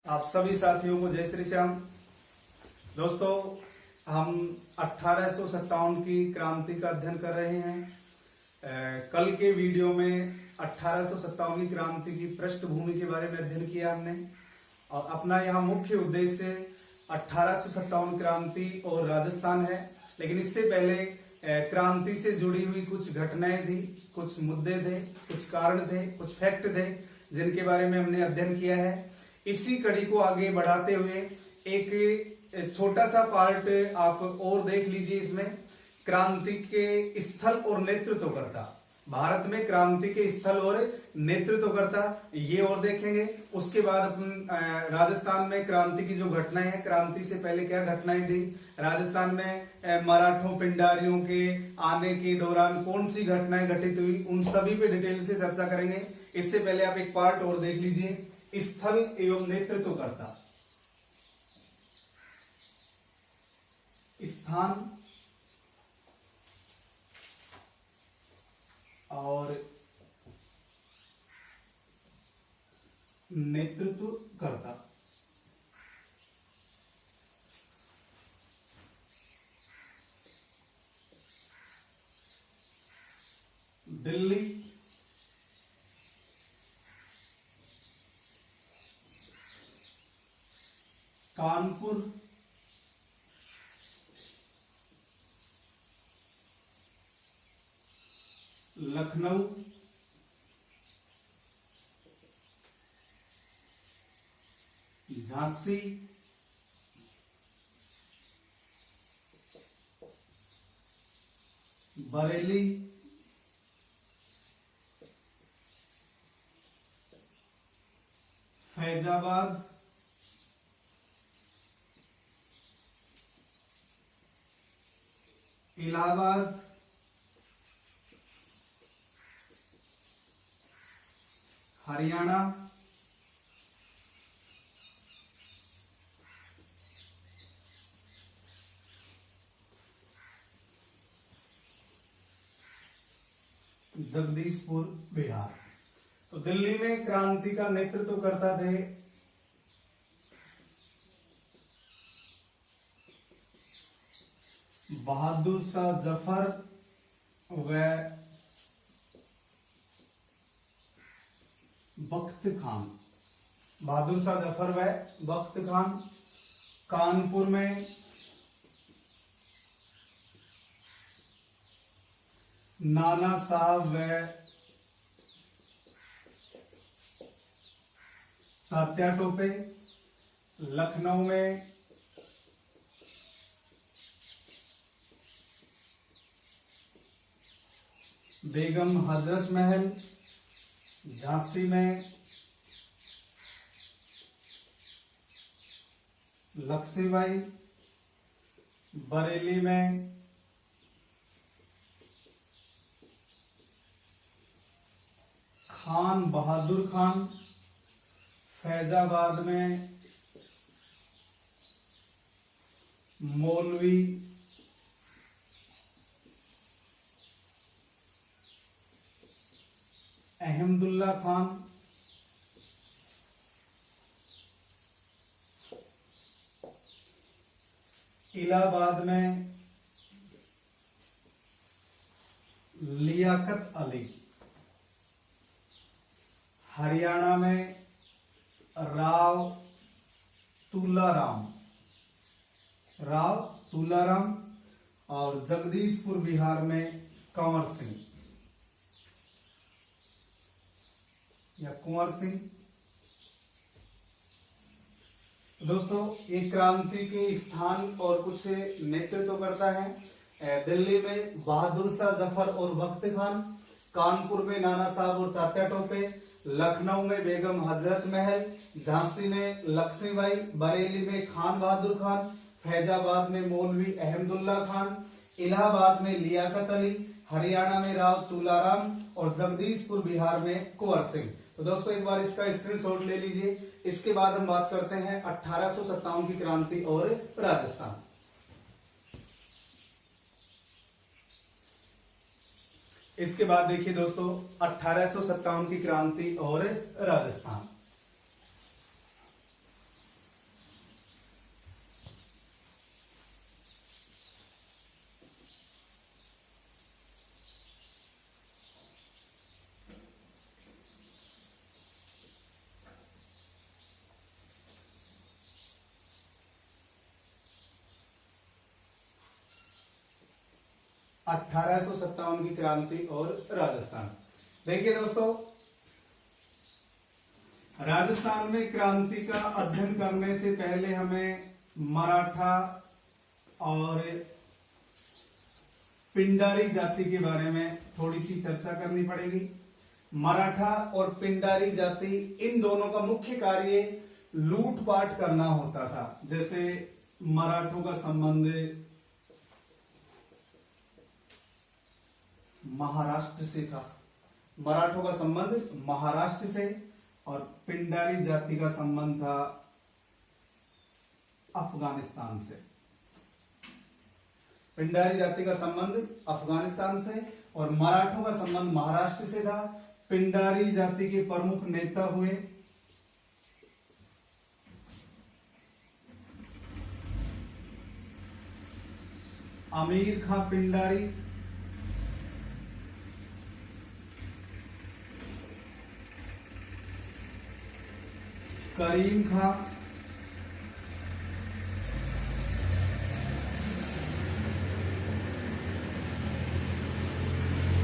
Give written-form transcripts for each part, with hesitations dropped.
आप सभी साथियों को जय श्री श्याम। दोस्तों, हम 1857 की क्रांति का अध्ययन कर रहे हैं। कल के वीडियो में 1857 की क्रांति की पृष्ठभूमि के बारे में अध्ययन किया हमने, और अपना यहाँ मुख्य उद्देश्य 1857 क्रांति और राजस्थान है। लेकिन इससे पहले क्रांति से जुड़ी हुई कुछ घटनाएं थी, कुछ मुद्दे थे, कुछ कारण थे, कुछ फैक्ट थे जिनके बारे में हमने अध्ययन किया है। इसी कड़ी को आगे बढ़ाते हुए एक छोटा सा पार्ट आप और देख लीजिए। इसमें क्रांति के स्थल और नेतृत्वकर्ता, भारत में क्रांति के स्थल और नेतृत्वकर्ता, ये और देखेंगे। उसके बाद अपन राजस्थान में क्रांति की जो घटनाएं हैं, क्रांति से पहले क्या घटनाएं थी, राजस्थान में मराठों पिंडारियों के आने के दौरान कौन सी घटनाएं घटित हुई, उन सभी पे डिटेल से चर्चा करेंगे। इससे पहले आप एक पार्ट और देख लीजिए, स्थल एवं नेतृत्वकर्ता। स्थान और नेतृत्वकर्ता। दिल्ली, कानपुर, लखनऊ, झांसी, बरेली, फैजाबाद, इलाहाबाद, हरियाणा, जगदीशपुर, बिहार। तो दिल्ली में क्रांति का नेतृत्व करता थे बहादुर शाह जफर व बख्त खान। बहादुर शाह जफर व बख्त खान। कानपुर में नाना साहब व तात्या टोपे। लखनऊ में बेगम हजरत महल। झांसी में लक्ष्मीबाई। बरेली में खान बहादुर खान। फैजाबाद में मौलवी अहमदुल्ला खान। इलाहाबाद में लियाकत अली। हरियाणा में राव तुलाराम। और जगदीशपुर बिहार में कंवर सिंह या कुंवर सिंह। दोस्तों, ये क्रांति के स्थान और कुछ नेतृत्व करता है। दिल्ली में बहादुर शाह जफर और बख्त खान। कानपुर में नाना साहब और तात्या टोपे। लखनऊ में बेगम हजरत महल। झांसी में लक्ष्मीबाई। बरेली में खान बहादुर खान। फैजाबाद में मौलवी अहमदुल्ला खान। इलाहाबाद में लियाकत अली। हरियाणा में राव तुलाराम और जगदीशपुर बिहार में कुंवर सिंह। तो दोस्तों, एक बार इसका स्क्रीनशॉट ले लीजिए। इसके बाद हम बात करते हैं 1857 की क्रांति और राजस्थान। इसके बाद देखिए दोस्तों 1857 की क्रांति और राजस्थान। 1857 की क्रांति और राजस्थान। देखिए दोस्तों, राजस्थान में क्रांति का अध्ययन करने से पहले हमें मराठा और पिंडारी जाति के बारे में थोड़ी सी चर्चा करनी पड़ेगी। मराठा और पिंडारी जाति, इन दोनों का मुख्य कार्य लूटपाट करना होता था। जैसे मराठों का संबंध महाराष्ट्र से था, मराठों का संबंध महाराष्ट्र से, और पिंडारी जाति का संबंध था अफगानिस्तान से। पिंडारी जाति का संबंध अफगानिस्तान से और मराठों का संबंध महाराष्ट्र से था। पिंडारी जाति के प्रमुख नेता हुए अमीर खां पिंडारी, करीम खां,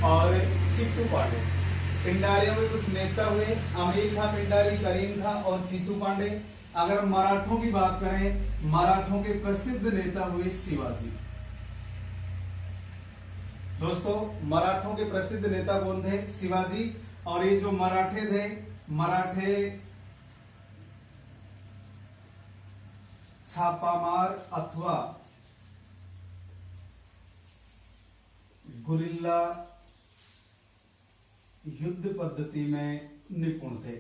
और चित्तू पांडे। पिंडारियों के कुछ नेता हुए अमीर खां पिंडारी, करीम खां और चित्तू पांडे। अगर मराठों की बात करें, मराठों के प्रसिद्ध नेता हुए शिवाजी। दोस्तों, मराठों के प्रसिद्ध नेता कौन थे? शिवाजी। और ये जो मराठे थे, मराठे छापामार अथवा गुरिल्ला युद्ध पद्धति में निपुण थे।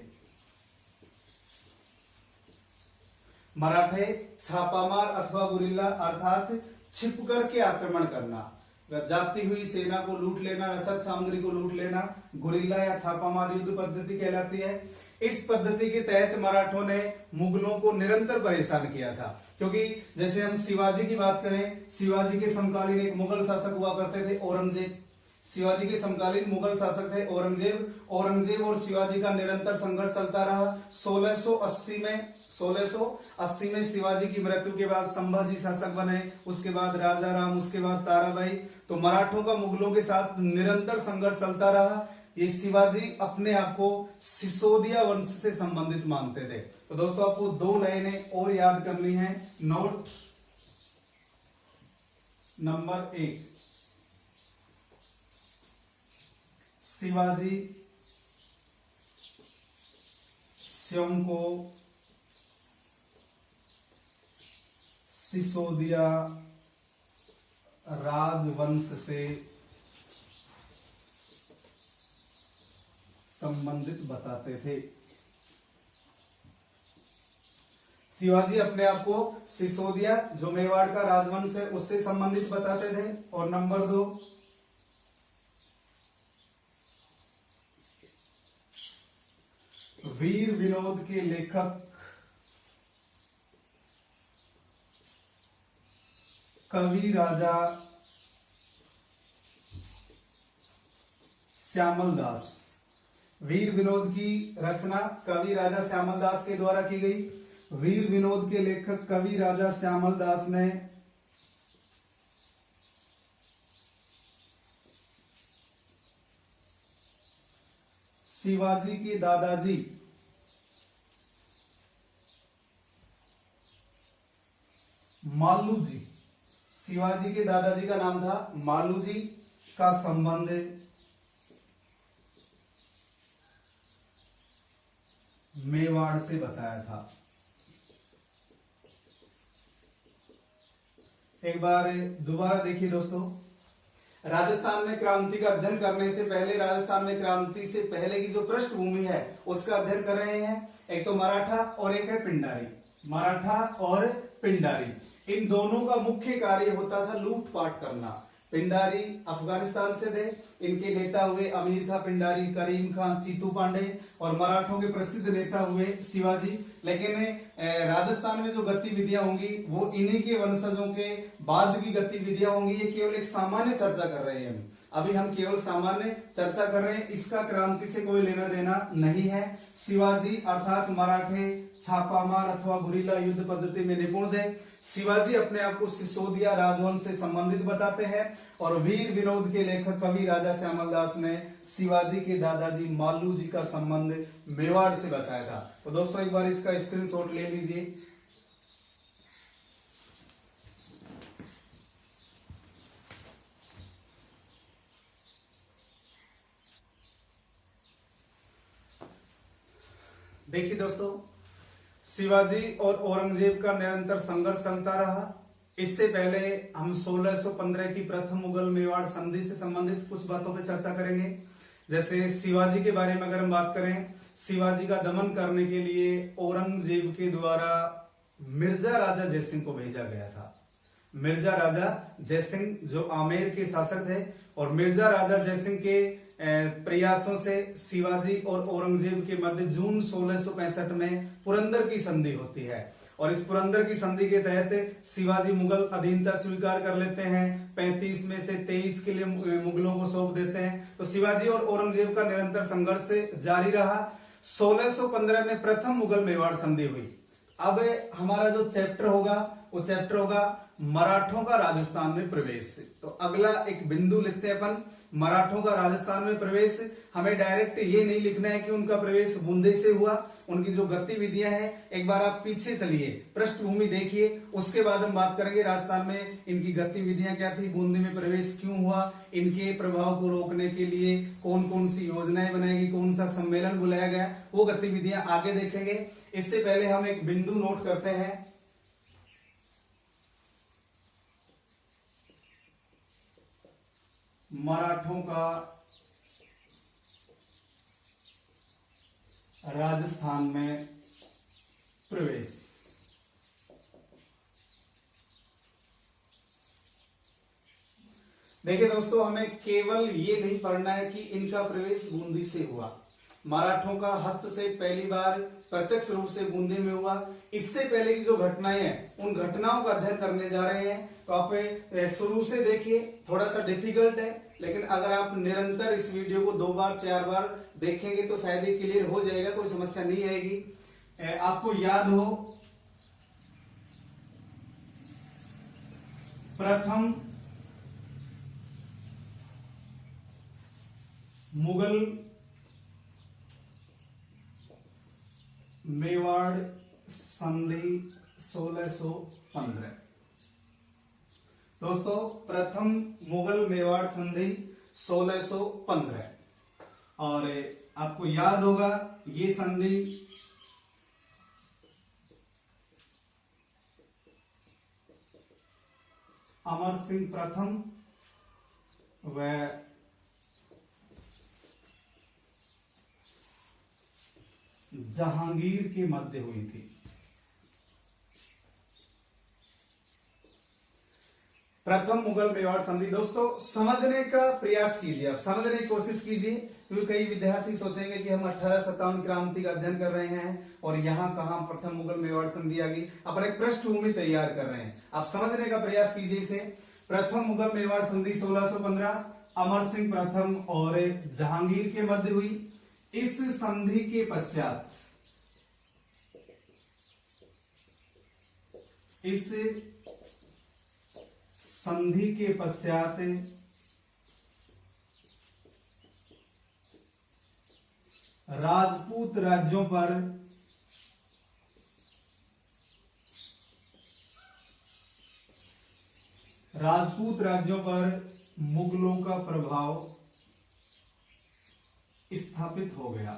मराठे छापामार अथवा गुरिल्ला अर्थात छिप करके आक्रमण करना, जाती हुई सेना को लूट लेना, रसद सामग्री को लूट लेना, गुरिल्ला या छापामार युद्ध पद्धति कहलाती है। इस पद्धति के तहत मराठों ने मुगलों को निरंतर परेशान किया था। क्योंकि जैसे हम शिवाजी की बात करें, शिवाजी के समकालीन एक मुगल शासक हुआ करते थे औरंगजेब। शिवाजी के समकालीन मुगल शासक थे औरंगजेब। औरंगजेब और शिवाजी का निरंतर संघर्ष चलता रहा। 1680 में शिवाजी की मृत्यु के बाद संभाजी शासक बने, उसके बाद राजा राम, उसके बाद ताराबाई। तो मराठों का मुगलों के साथ निरंतर संघर्ष चलता रहा। ये शिवाजी अपने आप को सिसोदिया वंश से संबंधित मानते थे। तो दोस्तों, आपको 2 लाइनें और याद करनी है। नोट नंबर 1, शिवाजी स्वयं को सिसोदिया राजवंश से संबंधित बताते थे। शिवाजी अपने आप को सिसोदिया, जो मेवाड़ का राजवंश है, उससे संबंधित बताते थे। और नंबर 2, वीर विनोद के लेखक कवि राजा श्यामल दास, वीर विनोद की रचना कवि राजा श्यामल दास के द्वारा की गई। वीर विनोद के लेखक कवि राजा श्यामल दास ने शिवाजी के दादाजी मालूजी, शिवाजी के दादाजी का नाम था मालूजी, का संबंध मेवाड़ से बताया था। एक बार दोबारा देखिए दोस्तों, राजस्थान में क्रांति का अध्ययन करने से पहले, राजस्थान में क्रांति से पहले की जो पृष्ठभूमि है उसका अध्ययन कर रहे हैं। एक तो मराठा और एक है पिंडारी। मराठा और पिंडारी, इन दोनों का मुख्य कार्य होता था लूटपाट करना। पिंडारी अफगानिस्तान से थे, इनके नेता हुए अमीर खां पिंडारी, करीम खान, चीतू पांडे, और मराठों के प्रसिद्ध नेता हुए शिवाजी। लेकिन राजस्थान में जो गतिविधियां होंगी वो इन्हीं के वंशजों के बाद की गतिविधियां होंगी। ये केवल एक सामान्य चर्चा कर रहे हैं, अभी हम केवल सामान्य चर्चा कर रहे हैं, इसका क्रांति से कोई लेना देना नहीं है। शिवाजी अर्थात मराठे छापामार अथवा गुरिल्ला युद्ध पद्धति में निपुण थे। शिवाजी अपने आप को सिसोदिया राजवंश से संबंधित बताते हैं, और वीर विनोद के लेखक कवि राजा श्यामल दास ने शिवाजी के दादाजी मालू जी का संबंध मेवाड़ से बताया था। तो दोस्तों एक बार इसका स्क्रीनशॉट ले लीजिए। देखिए दोस्तों, शिवाजी और औरंगजेब का निरंतर संघर्ष चलता रहा। इससे पहले हम 1615 की प्रथम मुगल मेवाड़ संधि से संबंधित कुछ बातों पर चर्चा करेंगे। जैसे शिवाजी के बारे में अगर हम बात करें, शिवाजी का दमन करने के लिए औरंगजेब के द्वारा मिर्जा राजा जयसिंह को भेजा गया था। मिर्जा राजा जयसिंह जो आमेर के शासक थे, और मिर्जा राजा जयसिंह के प्रयासों से शिवाजी और औरंगजेब के मध्य जून 1665 में पुरंदर की संधि होती है, और इस पुरंदर की संधि के तहत शिवाजी मुगल अधीनता स्वीकार कर लेते हैं। 35 में से 23 के लिए मुगलों को सौंप देते हैं। तो शिवाजी और औरंगजेब का निरंतर संघर्ष जारी रहा। 1615 में प्रथम मुगल मेवाड़ संधि हुई। अब हमारा जो चैप्टर होगा वो चैप्टर होगा मराठों का राजस्थान में प्रवेश। तो अगला एक बिंदु लिखते हैं अपन, मराठों का राजस्थान में प्रवेश। हमें डायरेक्ट ये नहीं लिखना है कि उनका प्रवेश बूंदे से हुआ, उनकी जो गतिविधियां हैं एक बार आप पीछे चलिए, पृष्ठभूमि देखिए, उसके बाद हम बात करेंगे राजस्थान में इनकी गतिविधियां क्या थी, बूंदे में प्रवेश क्यों हुआ, इनके प्रभाव को रोकने के लिए कौन कौन सी योजनाएं बनाई गई, कौन सा सम्मेलन बुलाया गया, वो गतिविधियां आगे देखेंगे। इससे पहले हम एक बिंदु नोट करते हैं। मराठों का राजस्थान में प्रवेश। देखिए दोस्तों, हमें केवल ये नहीं पढ़ना है कि इनका प्रवेश बूंदी से हुआ। मराठों का हस्तक्षेप पहली बार प्रत्यक्ष रूप से बूंदी में हुआ। इससे पहले की जो घटनाएं हैं उन घटनाओं का अध्ययन करने जा रहे हैं। तो आप शुरू से देखिए, थोड़ा सा डिफिकल्ट है, लेकिन अगर आप निरंतर इस वीडियो को 2 बार 4 बार देखेंगे तो शायद ये क्लियर हो जाएगा, कोई समस्या नहीं आएगी। आपको याद हो, प्रथम मुगल मेवाड़ संधि 1615। दोस्तों, प्रथम मुगल मेवाड़ संधि 1615, और आपको याद होगा ये संधि अमर सिंह प्रथम व जहांगीर के मध्य हुई थी। प्रथम मुगल मेवाड़ संधि। दोस्तों, समझने का प्रयास कीजिए, आप समझने की कोशिश कीजिए, क्योंकि कई विद्यार्थी सोचेंगे कि हम 1857 क्रांति का अध्ययन कर रहे हैं और यहाँ कहाँ प्रथम मुगल मेवाड़ संधि आ गई। अपन एक पृष्ठभूमि तैयार कर रहे हैं, आप समझने का प्रयास कीजिए इसे। प्रथम मुगल मेवाड़ संधि 1615 अमर सिंह प्रथम और जहांगीर के मध्य हुई। इस संधि के पश्चात राजपूत राज्यों पर मुगलों का प्रभाव स्थापित हो गया।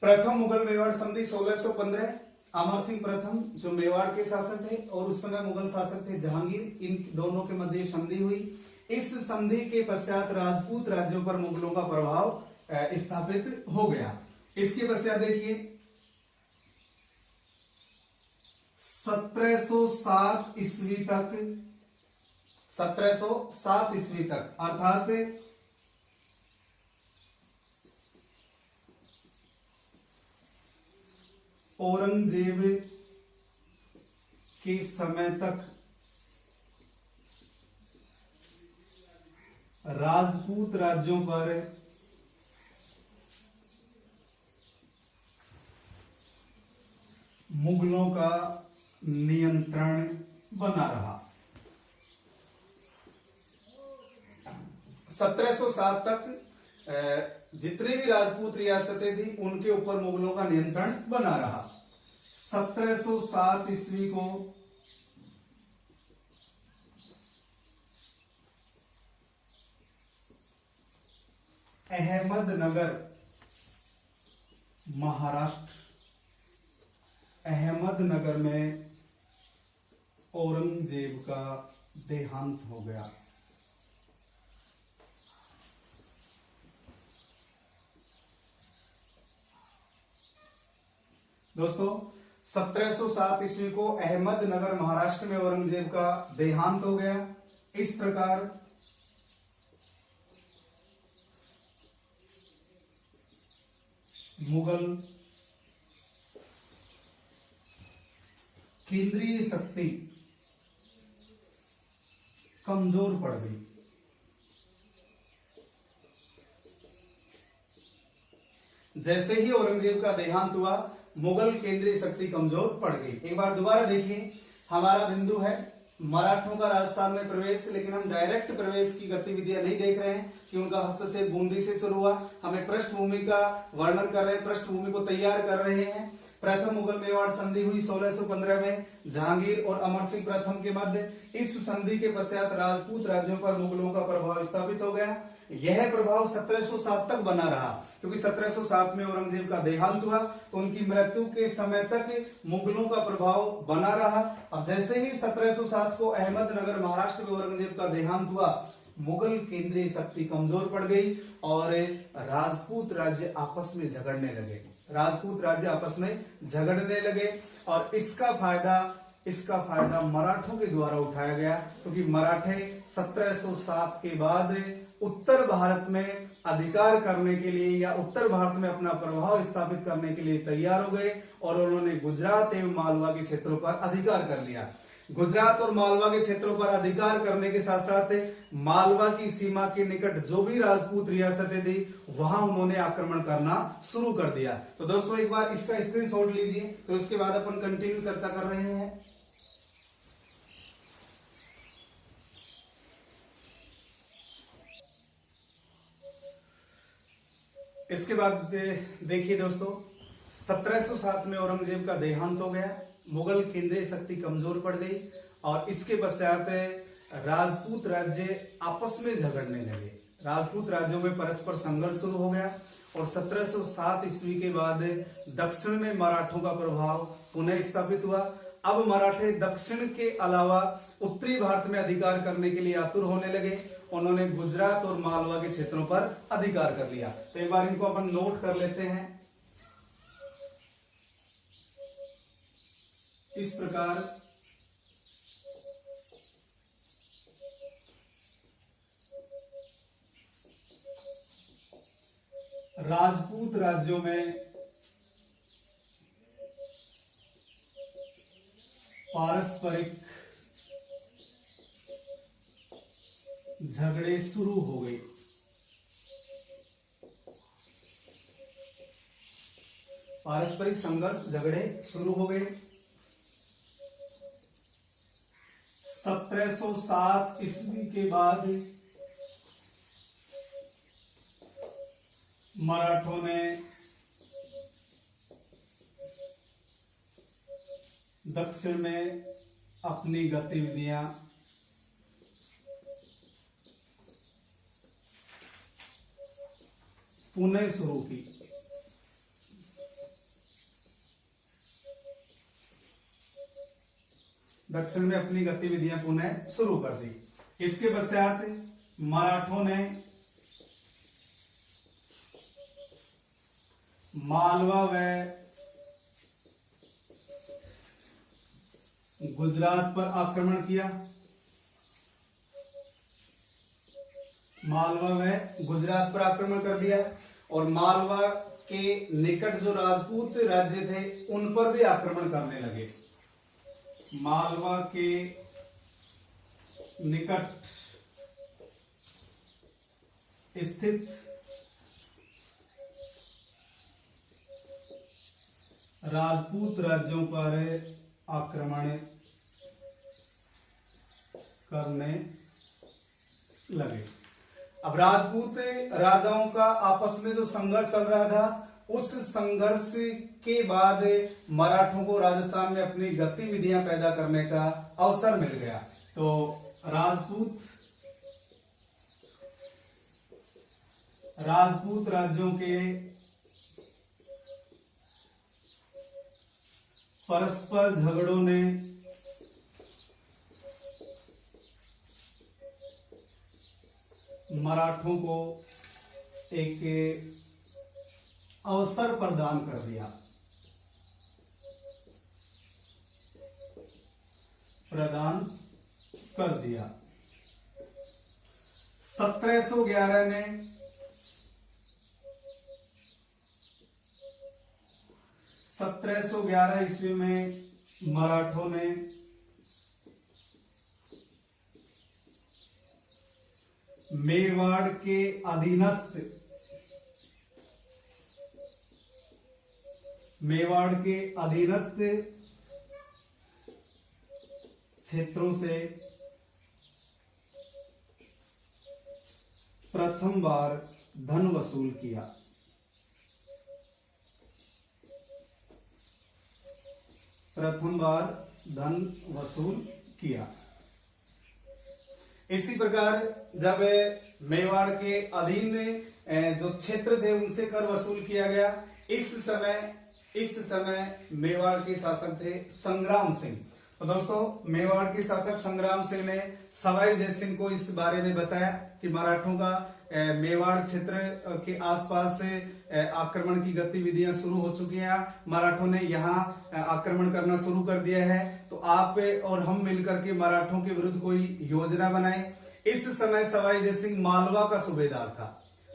प्रथम मुगल मेवाड़ संधि 1615, अमर सिंह प्रथम जो मेवाड़ के शासक थे और उस समय मुगल शासक थे जहांगीर, इन दोनों के मध्य संधि हुई। इस संधि के पश्चात राजपूत राज्यों पर मुगलों का प्रभाव स्थापित हो गया। इसके पश्चात देखिए 1707 ईस्वी तक 1707 ईस्वी तक, अर्थात औरंगजेब के समय तक राजपूत राज्यों पर मुगलों का नियंत्रण बना रहा। 1707 तक जितने भी राजपूत रियासतें थी उनके ऊपर मुगलों का नियंत्रण बना रहा। 1707 ईस्वी को अहमदनगर महाराष्ट्र, अहमदनगर में औरंगजेब का देहांत हो गया। दोस्तों 1707 ईस्वी को अहमदनगर महाराष्ट्र में औरंगजेब का देहांत हो गया। इस प्रकार मुगल केंद्रीय शक्ति कमजोर पड़ गई। जैसे ही औरंगजेब का देहांत हुआ, मुगल केंद्रीय शक्ति कमजोर पड़ गई। एक बार दोबारा देखिए, हमारा बिंदु है मराठों का राजस्थान में प्रवेश, लेकिन हम डायरेक्ट प्रवेश की गतिविधियां नहीं देख रहे हैं कि उनका हस्तक्षेप बूंदी से शुरू हुआ। हमें पृष्ठभूमि का वर्णन कर रहे हैं, पृष्ठभूमि को तैयार कर रहे हैं। प्रथम मुगल मेवाड़ संधि हुई 1615 में जहांगीर और अमर सिंह प्रथम के मध्य। इस संधि के पश्चात राजपूत राज्यों पर मुगलों का प्रभाव स्थापित हो गया। यह प्रभाव 1707 तक बना रहा, क्योंकि 1707 में औरंगजेब का देहांत हुआ, तो उनकी मृत्यु के समय तक मुगलों का प्रभाव बना रहा। अब जैसे ही 1707 को अहमदनगर महाराष्ट्र में औरंगजेब का देहांत हुआ, मुगल केंद्रीय शक्ति कमजोर पड़ गई और राजपूत राज्य आपस में झगड़ने लगे। राजपूत राज्य आपस में झगड़ने लगे और इसका फायदा मराठों के द्वारा उठाया गया, क्योंकि मराठे 1707 के बाद उत्तर भारत में अधिकार करने के लिए या उत्तर भारत में अपना प्रभाव स्थापित करने के लिए तैयार हो गए और उन्होंने गुजरात एवं मालवा के क्षेत्रों पर अधिकार कर लिया। गुजरात और मालवा के क्षेत्रों पर अधिकार करने के साथ साथ मालवा की सीमा के निकट जो भी राजपूत रियासतें थी वहां उन्होंने आक्रमण करना शुरू कर दिया। तो दोस्तों एक बार इसका स्क्रीनशॉट लीजिए, तो उसके बाद अपन कंटिन्यू चर्चा कर रहे हैं। इसके बाद देखिए दोस्तों, 1707 में औरंगजेब का देहांत हो गया, मुगल केंद्रीय शक्ति कमजोर पड़ गई और इसके पश्चात राजपूत राज्य आपस में झगड़ने लगे। राजपूत राज्यों में परस्पर संघर्ष शुरू हो गया और 1707 ईस्वी के बाद दक्षिण में मराठों का प्रभाव पुनः स्थापित हुआ। अब मराठे दक्षिण के अलावा उत्तरी भारत में अधिकार करने के लिए आतुर होने लगे। उन्होंने गुजरात और मालवा के क्षेत्रों पर अधिकार कर लिया। तो एक बार इनको अपन नोट कर लेते हैं। इस प्रकार राजपूत राज्यों में पारस्परिक झगड़े शुरू हो गए। पारस्परिक संघर्ष झगड़े शुरू हो गए। 1707 ईस्वी के बाद मराठों ने दक्षिण में अपनी गतिविधियां पुनः शुरू की। दक्षिण में अपनी गतिविधियां पुनः शुरू कर दी। इसके पश्चात मराठों ने मालवा व गुजरात पर आक्रमण किया। मालवा व गुजरात पर आक्रमण कर दिया और मालवा के निकट जो राजपूत राज्य थे उन पर भी आक्रमण करने लगे। मालवा के निकट स्थित राजपूत राज्यों पर आक्रमण करने लगे। अब राजपूत राजाओं का आपस में जो संघर्ष चल रहा था, उस संघर्ष के बाद मराठों को राजस्थान में अपनी गतिविधियां पैदा करने का अवसर मिल गया। तो राजपूत राज्यों के परस्पर झगड़ों ने मराठों को एक अवसर प्रदान कर दिया। 1711 में 1711 ईस्वी में मराठों ने मेवाड़ के अधीनस्थ क्षेत्रों से प्रथम बार धन वसूल किया। इसी प्रकार जब मेवाड़ के अधीन जो क्षेत्र थे उनसे कर वसूल किया गया, इस समय मेवाड़ के शासक थे संग्राम सिंह। तो दोस्तों, मेवाड़ के शासक संग्राम सिंह ने सवाई जयसिंह को इस बारे में बताया कि मराठों का मेवाड़ क्षेत्र के आसपास आक्रमण की गतिविधियां शुरू हो चुकी हैं, मराठों ने यहाँ आक्रमण करना शुरू कर दिया है, तो आप और हम मिलकर के मराठों के विरुद्ध कोई योजना बनाएं। इस समय सवाई जयसिंह मालवा का सूबेदार था।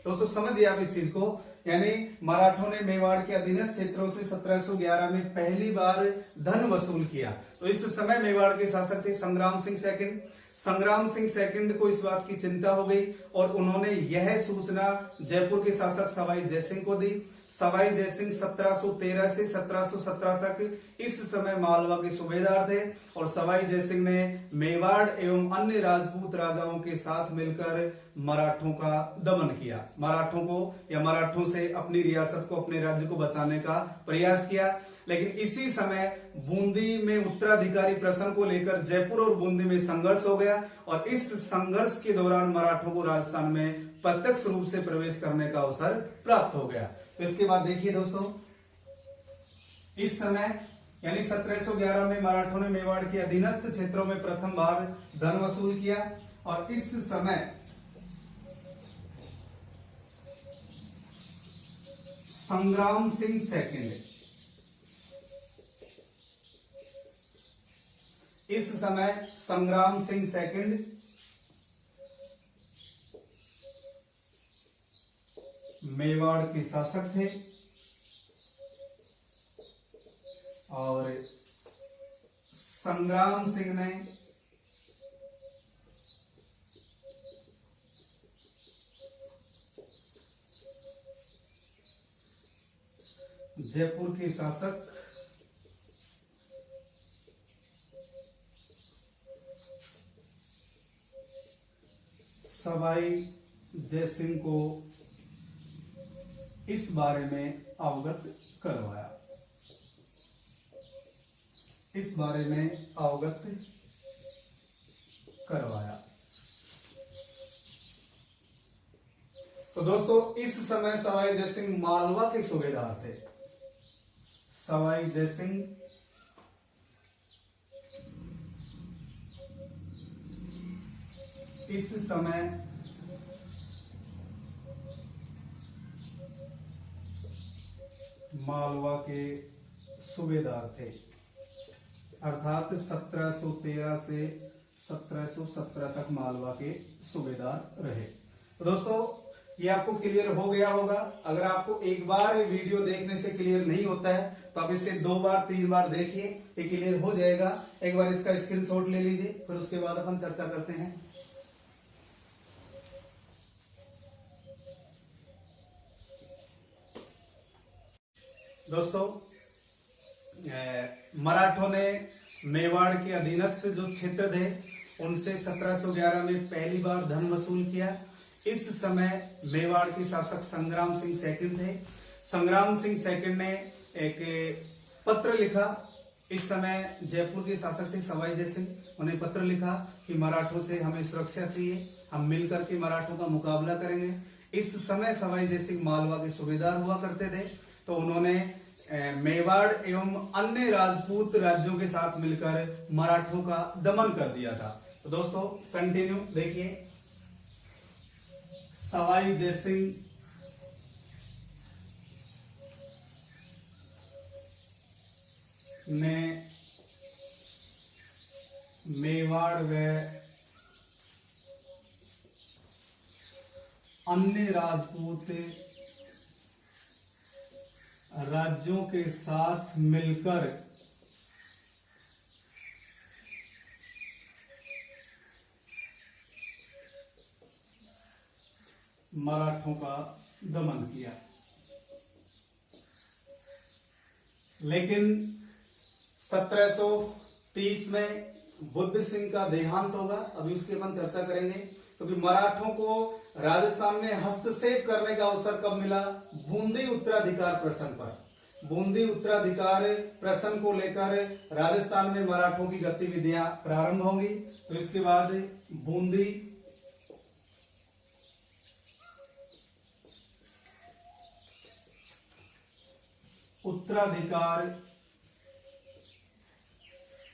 दोस्तों समझिए आप इस चीज को, यानी मराठों ने मेवाड़ के अधीनस्थ क्षेत्रों से 1711 में पहली बार धन वसूल किया। तो इस समय मेवाड़ के शासक थे संग्राम सिंह सेकंड। संग्राम सिंह सेकंड को इस बात की चिंता हो गई और उन्होंने यह सूचना जयपुर के शासक सवाई जयसिंह को दी। सवाई जयसिंह 1713 से 1717 तक इस समय मालवा के सूबेदार थे और सवाई जयसिंह ने मेवाड़ एवं अन्य राजपूत राजाओं के साथ मिलकर मराठों का दमन किया, मराठों को या मराठों से अपनी रियासत को, अपने राज्य को बचाने का प्रयास किया। लेकिन इसी समय बूंदी में उत्तराधिकारी प्रश्न को लेकर जयपुर और बूंदी में संघर्ष हो गया और इस संघर्ष के दौरान मराठों को राजस्थान में प्रत्यक्ष रूप से प्रवेश करने का अवसर प्राप्त हो गया। तो इसके बाद देखिए दोस्तों, इस समय यानी 1711 में मराठों ने मेवाड़ के अधीनस्थ क्षेत्रों में प्रथम बार धन वसूल किया और इस समय संग्राम सिंह सेकंड मेवाड़ के शासक थे और संग्राम सिंह ने जयपुर के शासक सवाई जयसिंह को इस बारे में अवगत करवाया। तो दोस्तों, इस समय सवाई जयसिंह मालवा के सूबेदार थे। सवाई जयसिंह इस समय मालवा के सूबेदार थे, अर्थात 1713 से 1717 तक मालवा के सूबेदार रहे। तो दोस्तों ये आपको क्लियर हो गया होगा। अगर आपको एक बार वीडियो देखने से क्लियर नहीं होता है तो आप इसे 2 बार 3 बार देखिए, ये क्लियर हो जाएगा। एक बार इसका स्क्रीनशॉट ले लीजिए, फिर उसके बाद अपन चर्चा करते हैं। दोस्तों मराठों ने मेवाड़ के अधीनस्थ जो क्षेत्र थे उनसे 1711 में पहली बार धन वसूल किया। इस समय मेवाड़ के शासक संग्राम सिंह सेकंड थे। संग्राम सिंह सेकंड ने एक पत्र लिखा। इस समय जयपुर के शासक थे सवाई जय सिंह, उन्हें पत्र लिखा कि मराठों से हमें सुरक्षा चाहिए, हम मिलकर के मराठों का मुकाबला करेंगे। इस समय सवाई जय सिंह मालवा के सूबेदार हुआ करते थे, तो उन्होंने मेवाड़ एवं अन्य राजपूत राज्यों के साथ मिलकर मराठों का दमन कर दिया था। तो दोस्तों कंटिन्यू देखिए। सवाई जय सिंह ने मेवाड़ व अन्य राजपूत राज्यों के साथ मिलकर मराठों का दमन किया। लेकिन 1730 में बुद्ध सिंह का देहांत होगा, अभी उसकी अपन चर्चा करेंगे। क्योंकि मराठों को राजस्थान में हस्तक्षेप करने का अवसर कब मिला? बूंदी उत्तराधिकार प्रश्न पर। बूंदी उत्तराधिकार प्रश्न को लेकर राजस्थान में मराठों की गतिविधियां प्रारंभ होंगी। तो इसके बाद बूंदी उत्तराधिकार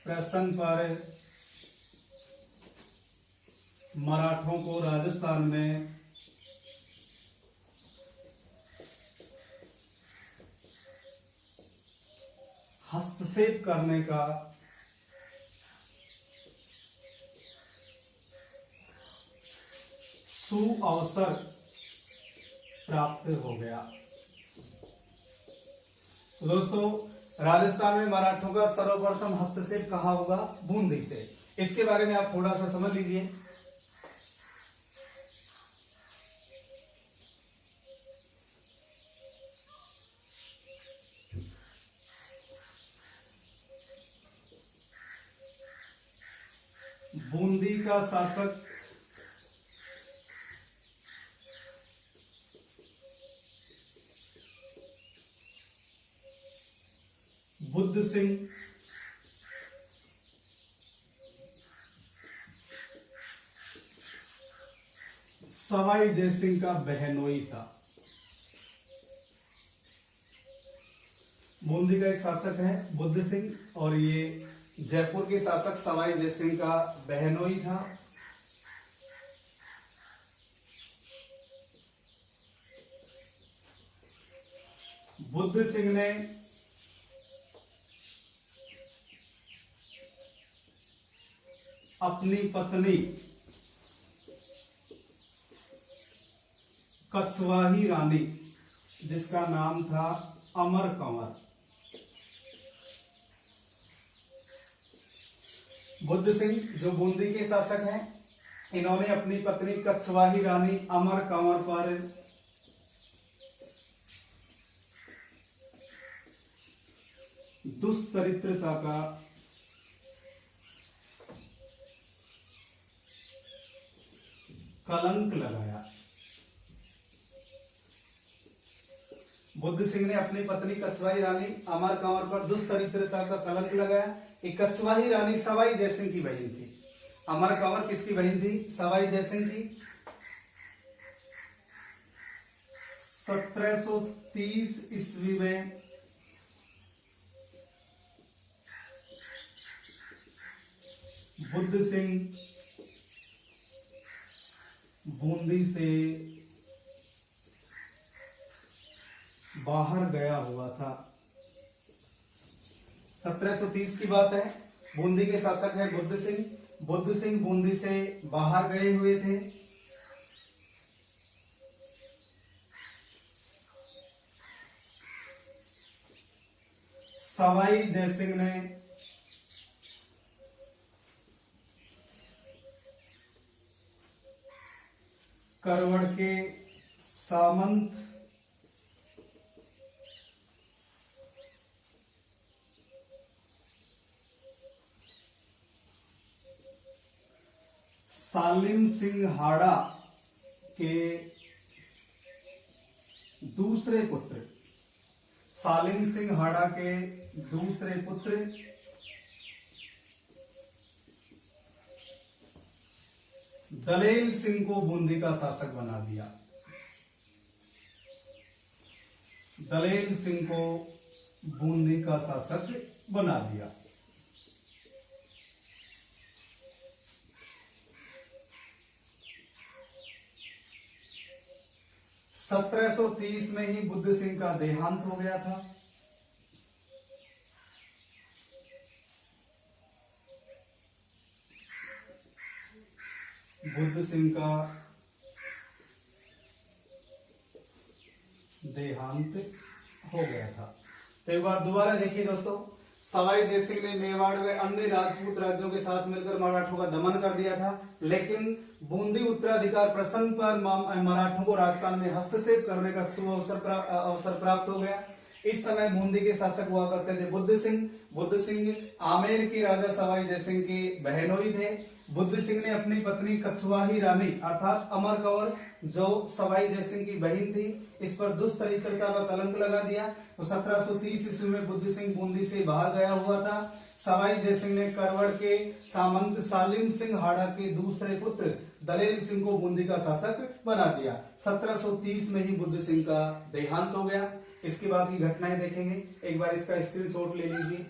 प्रश्न पर मराठों को राजस्थान में हस्तक्षेप करने का सुअवसर प्राप्त हो गया। तो दोस्तों राजस्थान में मराठों का सर्वप्रथम हस्तक्षेप कहां होगा? बूंदी से। इसके बारे में आप थोड़ा सा समझ लीजिए। बूंदी का शासक बुद्ध सिंह सवाई जय सिंह का बहनोई था। बूंदी का एक शासक है बुद्ध सिंह और ये जयपुर के शासक सवाई जय सिंह का बहनोई था। बुद्ध सिंह ने अपनी पत्नी कछवाही रानी, जिसका नाम था अमर कंवर, बुद्ध सिंह जो बूंदी के शासक हैं, इन्होंने अपनी पत्नी कछवाही रानी अमर कंवर पर दुष्चरित्रता का कलंक लगाया। बुद्ध सिंह ने अपनी पत्नी कछवाही रानी अमर कंवर पर दुष्चरित्रता का कलंक लगाया। एक कछवाही रानी सवाई जय सिंह की बहन थी। अमर कंवर किसकी बहन थी? सवाई जय सिंह की। 1730 ईस्वी में बुद्ध सिंह बूंदी से बाहर गया हुआ था। 1730 की बात है। बूंदी के शासक है बुद्ध सिंह। बुद्ध सिंह बूंदी से बाहर गए हुए थे। सवाई जयसिंह ने करवड़ के सामंत सालिम सिंह हाड़ा के दूसरे पुत्र, सालिम सिंह हाड़ा के दूसरे पुत्र दलेल सिंह को बूंदी का शासक बना दिया। दलेल सिंह को बूंदी का शासक बना दिया। सत्रह सौ 1730 में ही बुद्ध सिंह का देहांत हो गया था। बुद्ध सिंह का देहांत हो गया था। तो एक बार दोबारा देखिए दोस्तों, सवाई जयसिंह ने मेवाड़ व अन्य राजपूत राज्यों के साथ मिलकर मराठों का दमन कर दिया था, लेकिन बूंदी उत्तराधिकार प्रसंग पर मराठों को राजस्थान में हस्तक्षेप करने का शुभ अवसर प्राप्त हो गया। इस समय बूंदी के शासक हुआ करते थे बुद्ध सिंह। बुद्ध सिंह आमेर की राजा सवाई जयसिंह के बहनोई थे। बुद्ध सिंह ने अपनी पत्नी कछवाही रानी अर्थात अमर कंवर, जो सवाई जयसिंह की बहन थी, इस पर दुष्चरित्रता का कलंक लगा दिया। तो 1730 ईस्वी में बुद्ध सिंह बूंदी से बाहर गया हुआ था। सवाई जयसिंह ने करवड़ के सामंत सालिम सिंह हाड़ा के दूसरे पुत्र दलेल सिंह को बूंदी का शासक बना दिया। 1730 में ही बुद्ध सिंह का देहांत हो गया। इसके बाद की घटनाएं देखेंगे, एक बार इसका स्क्रीनशॉट ले लीजिए।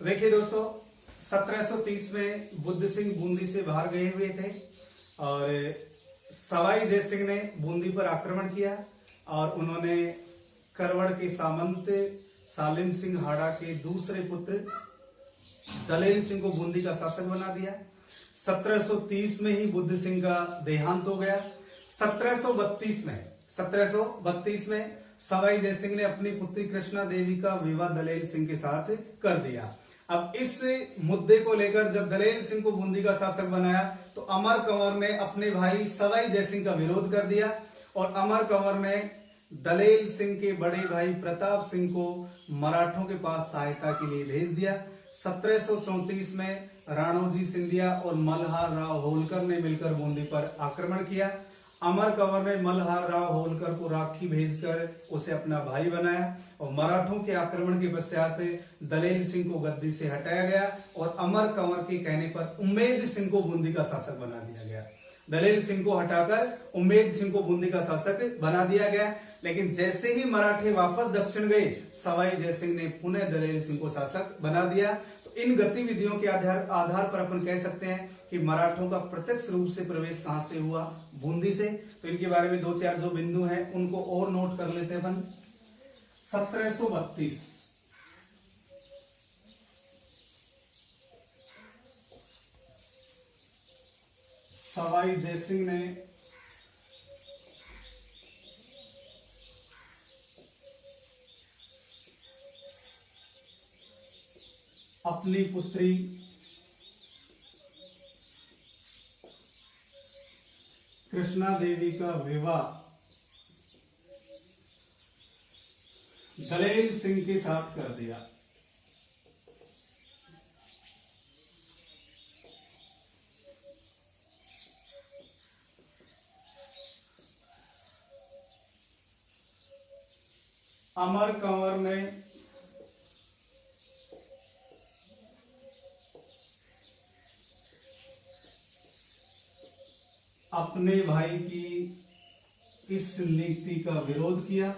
देखिए दोस्तों, 1730 में बुद्ध सिंह बूंदी से बाहर गए हुए थे और सवाई जयसिंह ने बूंदी पर आक्रमण किया और उन्होंने करवड़ के सामंत सालिम सिंह हाड़ा के दूसरे पुत्र दलेल सिंह को बूंदी का शासक बना दिया। 1730 में ही बुद्ध सिंह का देहांत हो गया। 1732 में सवाई जयसिंह ने अपनी पुत्री कृष्णा देवी का विवाह दलेल सिंह के साथ कर दिया। अब इस मुद्दे को लेकर जब दलेल सिंह को बूंदी का शासक बनाया तो अमर कंवर ने अपने भाई सवाई जयसिंह का विरोध कर दिया और अमर कंवर ने दलेल सिंह के बड़े भाई प्रताप सिंह को मराठों के पास सहायता के लिए भेज दिया। 1734 में राणोजी सिंधिया और मल्हार राव होलकर ने मिलकर बूंदी पर आक्रमण किया। अमर कंवर ने मल्हार राव होलकर को राखी भेजकर उसे अपना भाई बनाया और मराठों के आक्रमण के पश्चात दलेल सिंह को गद्दी से हटाया गया और अमर कंवर के कहने पर उम्मेद सिंह को बूंदी का शासक बना दिया गया। दलेल सिंह को हटाकर उम्मेद सिंह को बूंदी का शासक बना दिया गया। लेकिन जैसे ही मराठे वापस दक्षिण गए, सवाई जयसिंह ने पुनः दलेल सिंह को शासक बना दिया। तो इन गतिविधियों के आधार पर अपन कह सकते हैं कि मराठों का प्रत्यक्ष रूप से प्रवेश कहां से हुआ, बूंदी से। तो इनके बारे में 2-4 जो बिंदु हैं उनको और नोट कर लेते हैं अपन। 1732 सवाई जयसिंह ने अपनी पुत्री कृष्णा देवी का विवाह दलेल सिंह के साथ कर दिया। अमर कंवर ने अपने भाई की इस नीति का विरोध किया।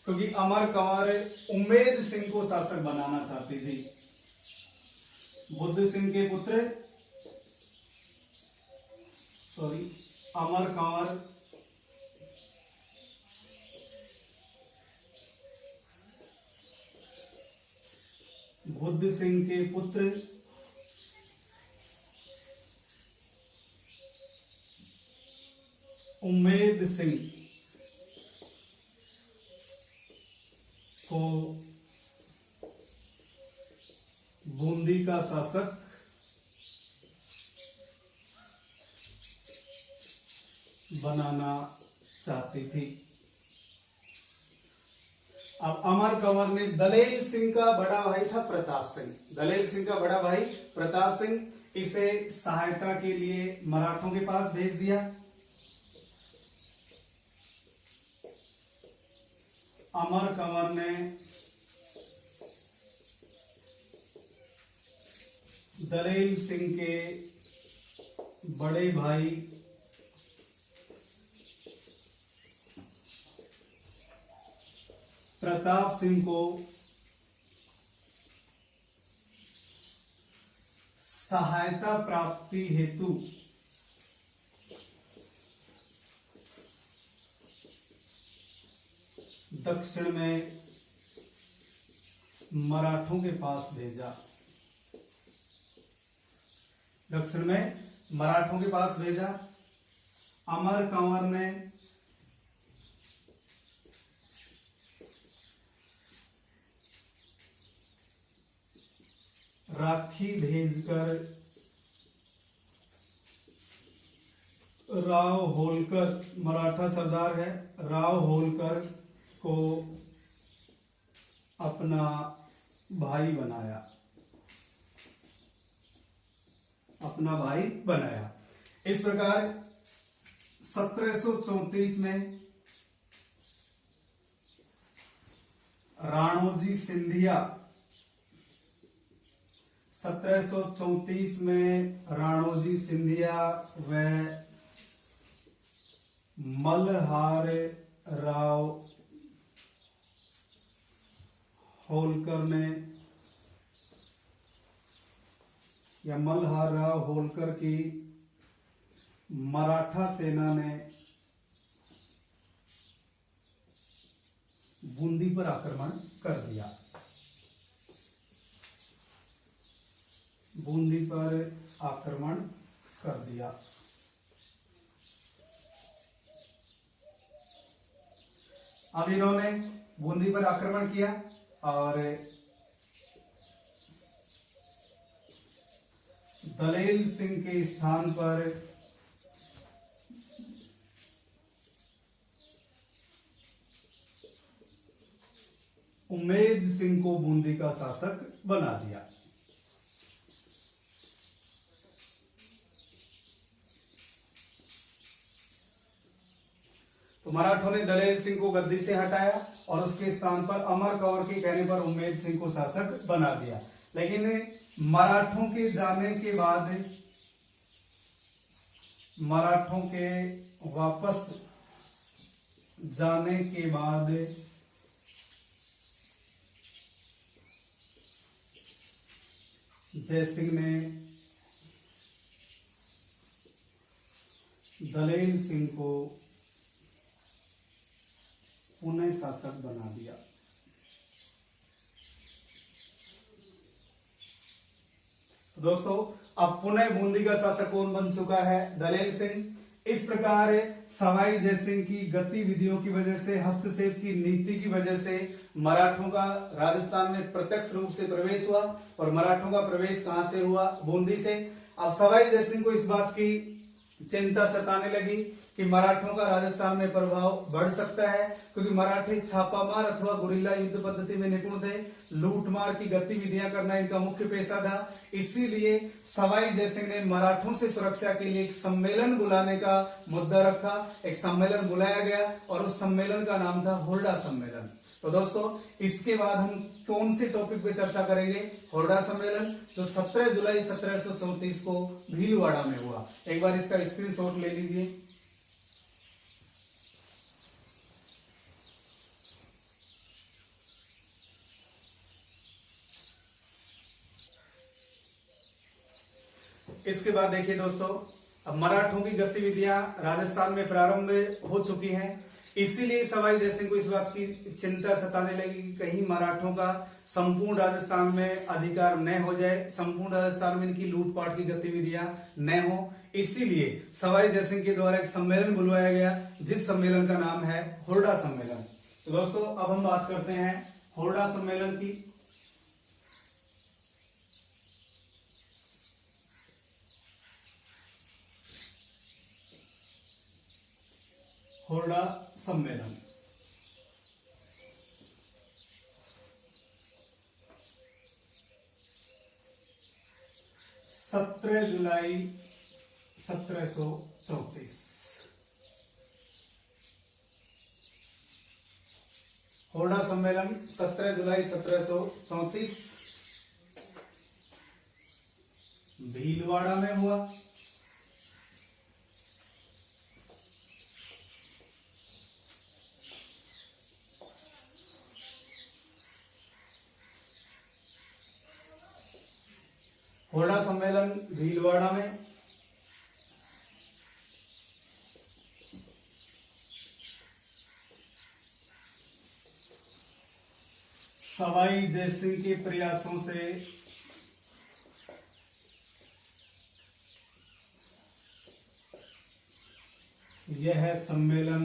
क्योंकि अमर कंवर उम्मेद सिंह को शासक बनाना चाहती थी। बुद्ध सिंह के पुत्र अमर कंवर बुद्ध सिंह के पुत्र उम्मेद सिंह को बूंदी का शासक बनाना चाहती थी। अब अमर कंवर ने दलेल सिंह का बड़ा भाई था प्रताप सिंह, दलेल सिंह का बड़ा भाई प्रताप सिंह इसे सहायता के लिए मराठों के पास भेज दिया। अमर कंवर ने दलेल सिंह के बड़े भाई प्रताप सिंह को सहायता प्राप्ति हेतु दक्षिण में मराठों के पास भेजा। दक्षिण में मराठों के पास भेजा। अमर कंवर ने राखी भेजकर राव होलकर, मराठा सरदार है, राव होलकर को अपना भाई बनाया, अपना भाई बनाया। इस प्रकार 1734 में राणोजी सिंधिया, 1734 में राणोजी सिंधिया व मल्हार राव होलकर ने या मल्हार राव होलकर की मराठा सेना ने बूंदी पर आक्रमण कर दिया। बूंदी पर आक्रमण कर दिया। अब इन्होंने बूंदी पर आक्रमण किया और दलेल सिंह के स्थान पर उम्मेद सिंह को बूंदी का शासक बना दिया। तो मराठों ने दलेल सिंह को गद्दी से हटाया और उसके स्थान पर अमर कंवर के कहने पर उम्मेद सिंह को शासक बना दिया। लेकिन मराठों के जाने के बाद, मराठों के वापस जाने के बाद जयसिंह ने दलेल सिंह को पुनः शासक बना दिया। तो दोस्तों, अब पुनः बूंदी का शासक कौन बन चुका है? दलेल सिंह। इस प्रकार सवाई जयसिंह की गतिविधियों की वजह से, हस्तक्षेप की नीति की वजह से मराठों का राजस्थान में प्रत्यक्ष रूप से प्रवेश हुआ। और मराठों का प्रवेश कहां से हुआ? बूंदी से। अब सवाई जयसिंह को इस बात की चिंता सताने लगी कि मराठों का राजस्थान में प्रभाव बढ़ सकता है, क्योंकि मराठी छापामार अथवा गुरिल्ला युद्ध पद्धति में निपुण थे। लूटमार की गतिविधियां करना इनका मुख्य पेशा था। इसीलिए सवाई जयसिंह ने मराठों से सुरक्षा के लिए एक सम्मेलन बुलाने का मुद्दा रखा। एक सम्मेलन बुलाया गया और उस सम्मेलन का नाम था हुरडा सम्मेलन। तो दोस्तों, इसके बाद हम कौन से टॉपिक पे चर्चा करेंगे? हुरडा सम्मेलन, जो 17 जुलाई 1734 को भीलवाड़ा में हुआ। एक बार इसका स्क्रीनशॉट ले लीजिए। इसके बाद देखिए दोस्तों, अब मराठों की गतिविधियां राजस्थान में प्रारंभ हो चुकी हैं। इसीलिए सवाई जयसिंह को इस बात की चिंता सताने लगी कि कहीं मराठों का संपूर्ण राजस्थान में अधिकार न हो जाए, संपूर्ण राजस्थान में इनकी लूटपाट की गतिविधियां न हो। इसीलिए सवाई जयसिंह के द्वारा एक सम्मेलन बुलवाया गया, जिस सम्मेलन का नाम है हुरडा सम्मेलन। तो दोस्तों अब हम बात करते हैं हुरडा सम्मेलन की। हुरडा सम्मेलन 17 जुलाई 1734। हुरडा सम्मेलन 17 जुलाई 1734 भीलवाड़ा में हुआ। हुरडा सम्मेलन भीलवाड़ा में सवाई जयसिंह के प्रयासों से यह सम्मेलन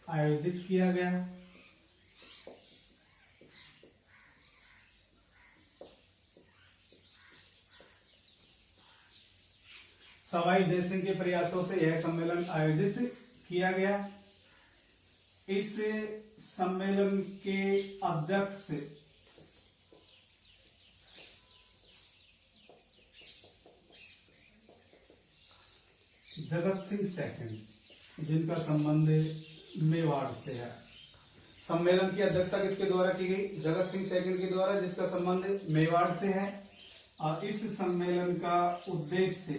आयोजित किया गया। सवाई जयसिंह के प्रयासों से यह सम्मेलन आयोजित किया गया। इस सम्मेलन के अध्यक्ष जगत सिंह सेकंड, जिनका संबंध मेवाड़ से है। सम्मेलन की अध्यक्षता किसके द्वारा की गई? जगत सिंह सेकंड के द्वारा, जिसका संबंध मेवाड़ से है। और इस सम्मेलन का उद्देश्य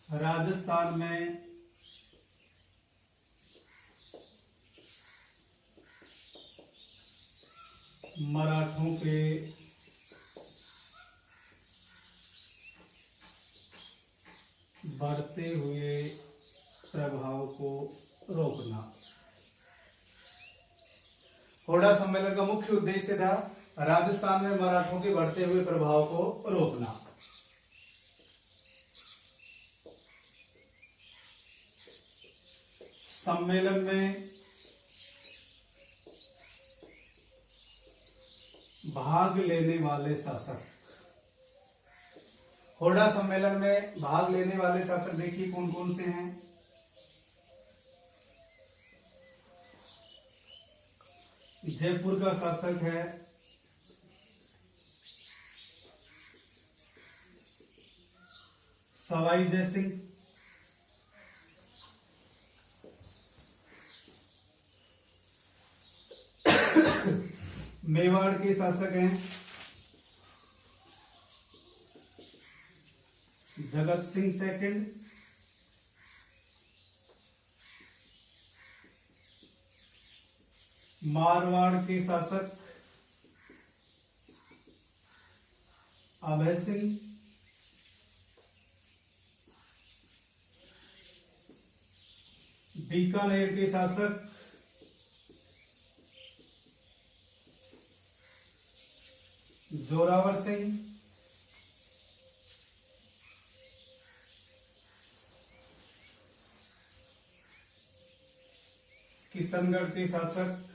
राजस्थान में मराठों के बढ़ते हुए प्रभाव को रोकना। हुरडा सम्मेलन का मुख्य उद्देश्य था राजस्थान में मराठों के बढ़ते हुए प्रभाव को रोकना। सम्मेलन में भाग लेने वाले शासक, हुरडा सम्मेलन में भाग लेने वाले शासक देखिए कौन कौन से हैं। जयपुर का शासक है सवाई जयसिंह। मेवाड़ के शासक हैं जगत सिंह सेकंड। मारवाड़ के शासक अभय सिंह। बीकानेर के शासक जोरावर सिंह। किशनगढ़ के शासक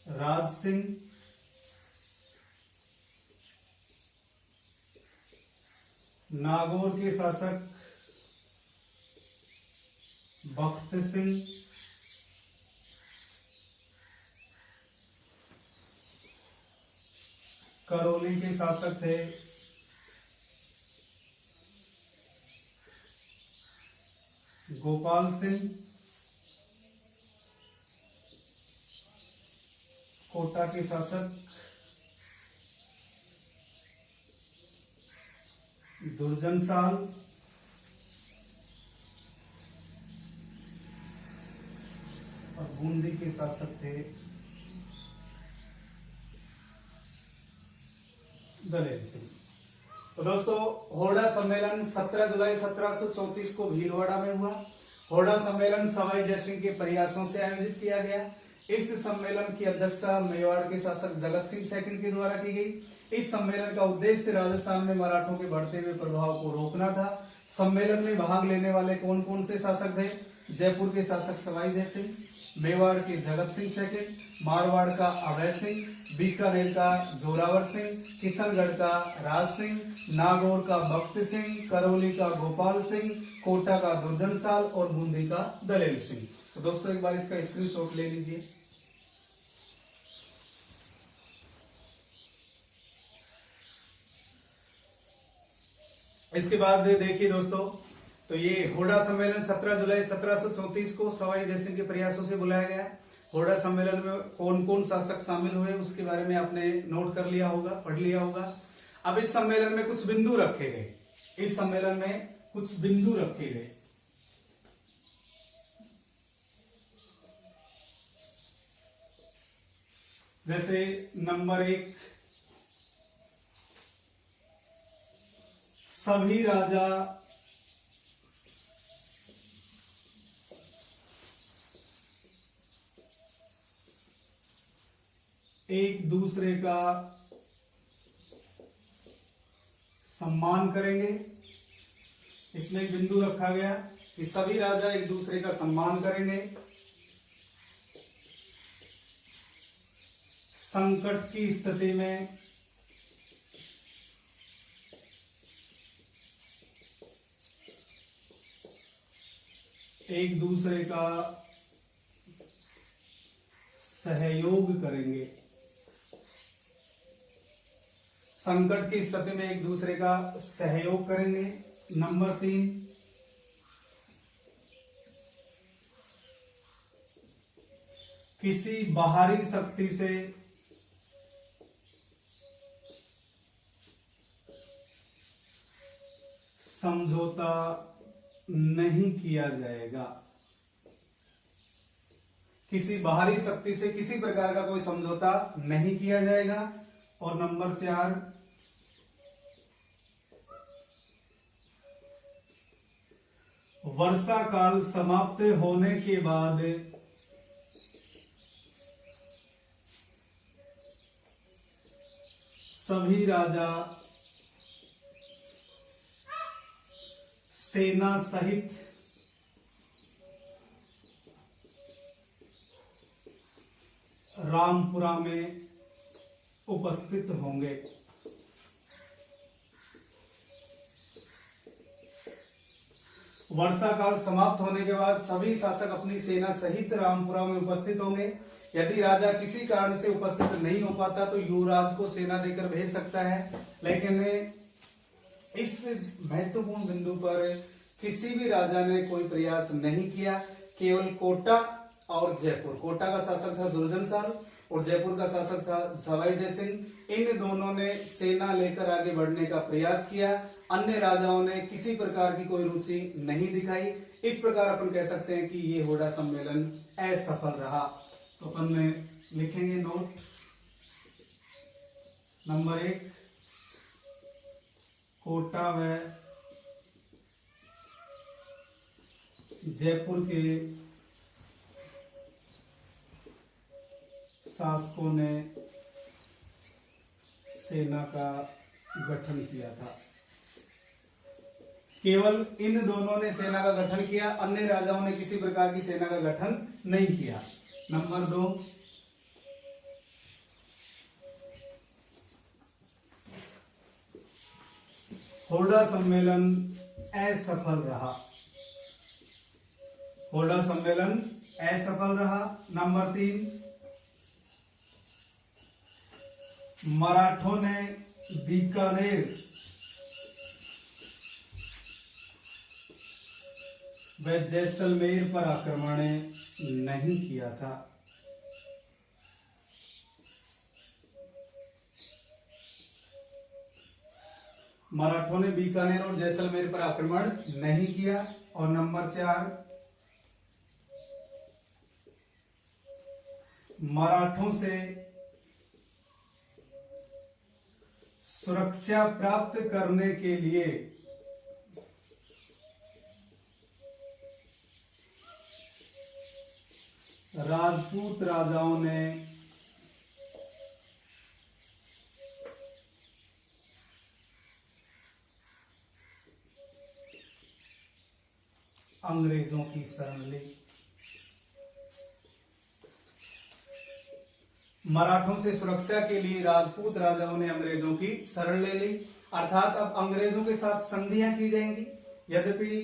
राज सिंह। नागौर के शासक बख्त सिंह। करौली के शासक थे गोपाल सिंह। कोटा के शासक दुर्जन साल। और बूंदी के शासक थे दलेर सिंह। तो दोस्तों होड़ा सम्मेलन 17 जुलाई 1734 को भीलवाड़ा में हुआ। होड़ा सम्मेलन सवाई जयसिंह के प्रयासों से आयोजित किया गया। इस सम्मेलन की अध्यक्षता मेवाड़ के शासक जगत सिंह सेकंड के द्वारा की गई। इस सम्मेलन का उद्देश्य राजस्थान में मराठों के बढ़ते हुए प्रभाव को रोकना था। सम्मेलन में भाग लेने वाले कौन कौन से शासक थे? जयपुर के शासक सवाई जयसिंह, मेवाड़ के जगत सिंह सेकंड, मारवाड़ का अभय सिंह, बीकानेर का जोरावर सिंह, किशनगढ़ का राज सिंह, नागौर का भक्त सिंह, करौली का गोपाल सिंह, कोटा का दुर्जन साल और बूंदी का दलेल सिंह। तो दोस्तों एक बार इसका स्क्रीनशॉट ले लीजिए। इसके बाद देखिए दोस्तों, तो ये होड़ा सम्मेलन 17 जुलाई 1734 को सवाई जयसिंह के प्रयासों से बुलाया गया। होड़ा सम्मेलन में कौन कौन शासक शामिल हुए उसके बारे में आपने नोट कर लिया होगा, पढ़ लिया होगा। अब इस सम्मेलन में कुछ बिंदु रखे गए। इस सम्मेलन में कुछ बिंदु रखे गए। जैसे नंबर 1, सभी राजा एक दूसरे का सम्मान करेंगे। इसमें एक बिंदु रखा गया कि सभी राजा एक दूसरे का सम्मान करेंगे। संकट की स्थिति में एक दूसरे का सहयोग करेंगे। संकट की स्थिति में एक दूसरे का सहयोग करेंगे। नंबर 3, किसी बाहरी शक्ति से समझौता नहीं किया जाएगा। किसी बाहरी शक्ति से किसी प्रकार का कोई समझौता नहीं किया जाएगा। और नंबर 4, वर्षा काल समाप्त होने के बाद सभी राजा सेना सहित रामपुरा में उपस्थित होंगे। वर्षा काल समाप्त होने के बाद सभी शासक अपनी सेना सहित रामपुरा में उपस्थित होंगे। यदि राजा किसी कारण से उपस्थित नहीं हो पाता तो युवराज को सेना देकर भेज सकता है। लेकिन इस महत्वपूर्ण बिंदु पर किसी भी राजा ने कोई प्रयास नहीं किया। केवल कोटा और जयपुर, कोटा का शासक था दुर्जन साल और जयपुर का शासक था सवाई जयसिंह, इन दोनों ने सेना लेकर आगे बढ़ने का प्रयास किया। अन्य राजाओं ने किसी प्रकार की कोई रुचि नहीं दिखाई। इस प्रकार अपन कह सकते हैं कि ये होड़ा सम्मेलन असफल रहा। तो अपन में लिखेंगे नोट। नंबर 1, कोटा व जयपुर के शासकों ने सेना का गठन किया था। केवल इन दोनों ने सेना का गठन किया, अन्य राजाओं ने किसी प्रकार की सेना का गठन नहीं किया। नंबर 2, होड़ा सम्मेलन असफल रहा। होड़ा सम्मेलन असफल रहा। नंबर 3, मराठों ने बीकानेर व जैसलमेर पर आक्रमण नहीं किया था। मराठों ने बीकानेर और जैसलमेर पर आक्रमण नहीं किया। और नंबर 4, मराठों से सुरक्षा प्राप्त करने के लिए राजपूत राजाओं ने अंग्रेजों की शरण ली। मराठों से सुरक्षा के लिए राजपूत राजाओं ने अंग्रेजों की शरण ले ली, अर्थात अब अंग्रेजों के साथ संधियां की जाएंगी। यद्यपि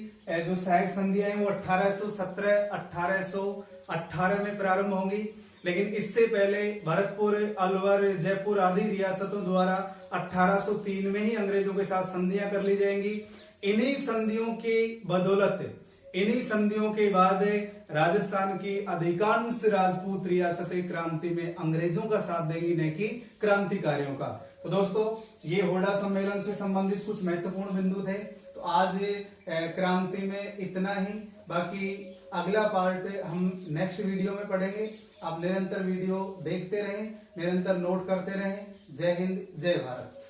जो सहायक संधियां हैं वो 1817 1818 में प्रारंभ होंगी, लेकिन इससे पहले भरतपुर, अलवर, जयपुर आदि रियासतों द्वारा 1803 में ही अंग्रेजों के साथ संधियां कर ली जाएंगी। इन्हीं संधियों की बदौलत, इन्हीं संधियों के बाद राजस्थान की अधिकांश राजपूत रियासतें क्रांति में अंग्रेजों का साथ देंगी, न कि क्रांतिकारियों का। तो दोस्तों, ये होडा सम्मेलन से संबंधित कुछ महत्वपूर्ण बिंदु थे। तो आज क्रांति में इतना ही, बाकी अगला पार्ट हम नेक्स्ट वीडियो में पढ़ेंगे। आप निरंतर वीडियो देखते रहें, निरंतर नोट करते रहें। जय हिंद, जय भारत।